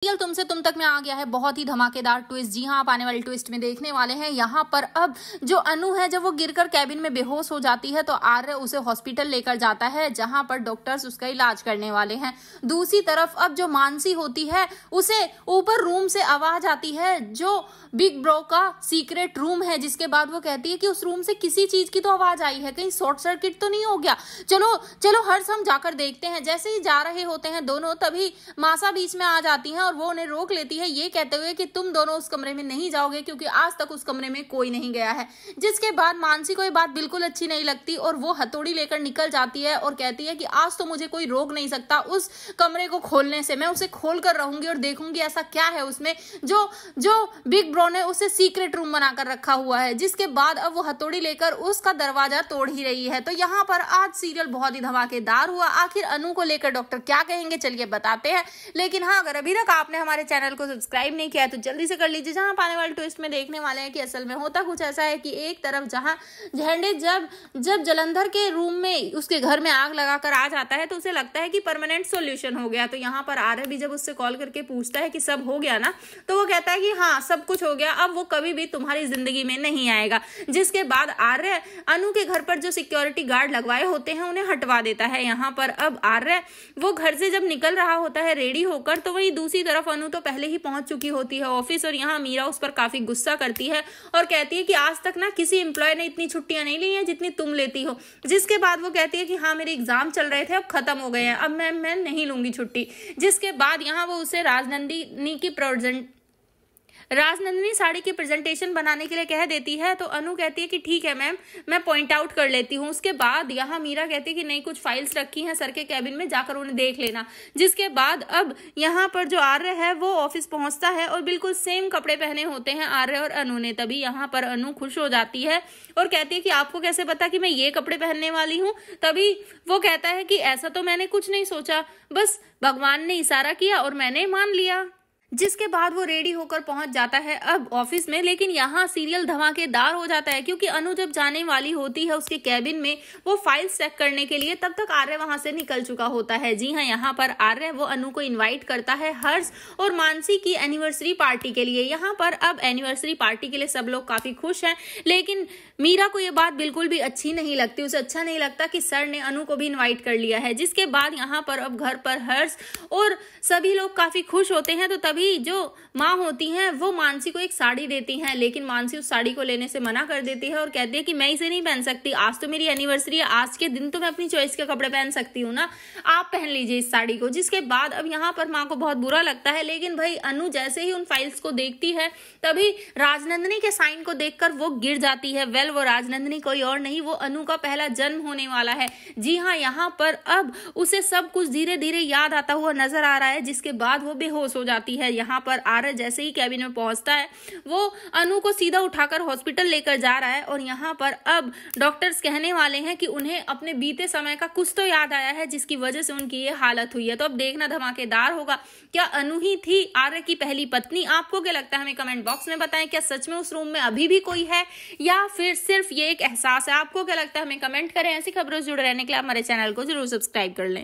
Serial तुमसे तुम तक में आ गया है बहुत ही धमाकेदार ट्विस्ट। जी हाँ, आप आने वाले ट्विस्ट में देखने वाले हैं। यहाँ पर अब जो अनु है जब वो गिरकर कैबिन में बेहोश हो जाती है तो आर्य उसे हॉस्पिटल लेकर जाता है जहां पर डॉक्टर्स उसका इलाज करने वाले हैं। दूसरी तरफ अब जो मानसी होती है उसे ऊपर रूम से आवाज आती है जो बिग ब्रो का सीक्रेट रूम है, जिसके बाद वो कहती है कि उस रूम से किसी चीज की तो आवाज आई है, कहीं शॉर्ट सर्किट तो नहीं हो गया। चलो चलो हर्ष हम जाकर देखते हैं। जैसे ही जा रहे होते हैं दोनों तभी मासा बीच में आ जाती है और वो उन्हें रोक लेती है ये कहते हुए कि तुम दोनों उस कमरे में नहीं जाओगे क्योंकि आज तक उस कमरे में कोई नहीं गया है। जिसके बाद मानसी को ये बात बिल्कुल अच्छी नहीं लगती और वो हथौड़ी लेकर निकल जाती है और कहती है कि आज तो मुझे कोई रोक नहीं सकता उस कमरे को खोलने से, मैं उसे खोल कर रहूंगी और देखूंगी ऐसा क्या है उसमें जो बिग ब्रो ने उसे सीक्रेट रूम बनाकर रखा हुआ है। जिसके बाद अब वो हथौड़ी लेकर उसका दरवाजा तोड़ ही रही है। तो यहाँ पर आज सीरियल बहुत ही धमाकेदार हुआ। आखिर अनु को लेकर डॉक्टर क्या कहेंगे चलिए बताते हैं। लेकिन हाँ, अगर अभी तक आपने हमारे चैनल को सब्सक्राइब नहीं किया है तो जल्दी से कर लीजिए। जहां पाने वाले ट्विस्ट में देखने वाले हैं कि असल में होता कुछ ऐसा है कि एक तरफ जहां झंडे जब जलंधर के रूम में उसके घर में आग लगाकर आ जाता है तो उसे लगता है कि परमानेंट सॉल्यूशन हो गया। तो यहाँ पर आर्य भी जब उससे कॉल करके पूछता है कि सब हो गया ना, तो वो कहता है कि हाँ सब कुछ हो गया, अब वो कभी भी तुम्हारी जिंदगी में नहीं आएगा। जिसके बाद आर्य अनु के घर पर जो सिक्योरिटी गार्ड लगवाए होते हैं उन्हें हटवा देता है। यहाँ पर अब आर्य वो घर से जब निकल रहा होता है रेडी होकर तो वही दूसरी तरफ अनु तो पहले ही पहुंच चुकी होती है ऑफिस और यहाँ मीरा उस पर काफी गुस्सा करती है और कहती है कि आज तक ना किसी एम्प्लॉय ने इतनी छुट्टियां नहीं ली हैं जितनी तुम लेती हो। जिसके बाद वो कहती है कि हाँ मेरे एग्जाम चल रहे थे अब खत्म हो गए हैं, अब मैं नहीं लूंगी छुट्टी। जिसके बाद यहाँ वो उसे राजनंदिनी साड़ी की प्रेजेंटेशन बनाने के लिए कह देती है तो अनु कहती है कि ठीक है मैम, मैं पॉइंट आउट कर लेती हूँ। उसके बाद यहाँ मीरा कहती है कि नहीं कुछ फाइल्स रखी हैं सर के कैबिन में, जाकर उन्हें देख लेना। जिसके बाद अब यहाँ पर जो आर्य है वो ऑफिस पहुंचता है और बिल्कुल सेम कपड़े पहने होते हैं आर्य और अनु ने। तभी यहाँ पर अनु खुश हो जाती है और कहती है कि आपको कैसे पता कि मैं ये कपड़े पहनने वाली हूँ। तभी वो कहता है कि ऐसा तो मैंने कुछ नहीं सोचा, बस भगवान ने इशारा किया और मैंने मान लिया। जिसके बाद वो रेडी होकर पहुंच जाता है अब ऑफिस में। लेकिन यहाँ सीरियल धमाकेदार हो जाता है क्योंकि अनु जब जाने वाली होती है उसके कैबिन में वो फाइल्स चेक करने के लिए, तब तक आर्य वहां से निकल चुका होता है। जी हाँ, यहाँ पर आर्य वो अनु को इनवाइट करता है हर्ष और मानसी की एनिवर्सरी पार्टी के लिए। यहाँ पर अब एनिवर्सरी पार्टी के लिए सब लोग काफी खुश हैं, लेकिन मीरा को ये बात बिल्कुल भी अच्छी नहीं लगती। उसे अच्छा नहीं लगता कि सर ने अनु को भी इन्वाइट कर लिया है। जिसके बाद यहाँ पर अब घर पर हर्ष और सभी लोग काफी खुश होते हैं। तो तभी जो माँ होती हैं वो मानसी को एक साड़ी देती हैं, लेकिन मानसी उस साड़ी को लेने से मना कर देती है और कहती है कि मैं इसे नहीं पहन सकती, आज तो मेरी एनिवर्सरी है, आज के दिन तो मैं अपनी चॉइस के कपड़े पहन सकती हूँ ना, आप पहन लीजिए इस साड़ी को। जिसके बाद अब यहाँ पर माँ को बहुत बुरा लगता है, लेकिन भाई अनु जैसे ही उन फाइल्स को देखती है तभी राजनंदिनी के साइन को देखकर वो गिर जाती है। वेल वो राजनंदिनी कोई और नहीं, वो अनु का पहला जन्म होने वाला है। जी हाँ, यहाँ पर अब उसे सब कुछ धीरे धीरे याद आता हुआ नजर आ रहा है। जिसके बाद वो बेहोश हो जाती है। यहाँ पर आर्य जैसे ही कैबिन में पहुंचता है वो अनु को सीधा उठाकर हॉस्पिटल लेकर जा रहा है और यहाँ पर अब डॉक्टर्स कहने वाले हैं कि उन्हें अपने बीते समय का कुछ तो याद आया है जिसकी वजह से उनकी ये हालत हुई है। तो अब देखना धमाकेदार होगा, क्या अनु ही थी आर्य की पहली पत्नी? आपको क्या लगता है हमें कमेंट बॉक्स में बताएं। क्या सच में उस रूम में अभी भी कोई है या फिर सिर्फ ये एक एहसास है? आपको क्या लगता है हमें कमेंट करें। ऐसी खबरों से जुड़े रहने के लिए आप हमारे चैनल को जरूर सब्सक्राइब कर लें।